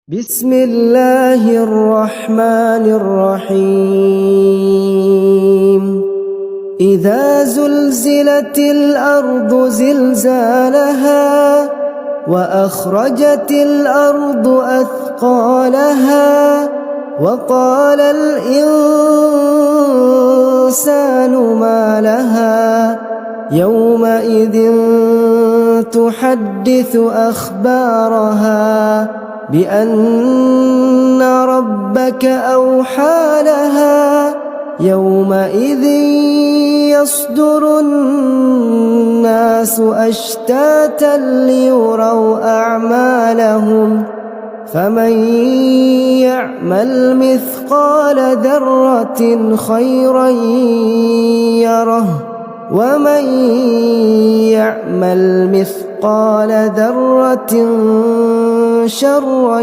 بسم الله الرحمن الرحيم إذا زلزلت الأرض زلزالها وأخرجت الأرض أثقالها وقال الإنسان ما لها يومئذ تحدث أخبارها بأن ربك أوحى لها يومئذ يصدر الناس أشتاتا ليروا أعمالهم فمن يعمل مثقال ذرة خيرا يره ومن يعمل مثقال ذرة شرا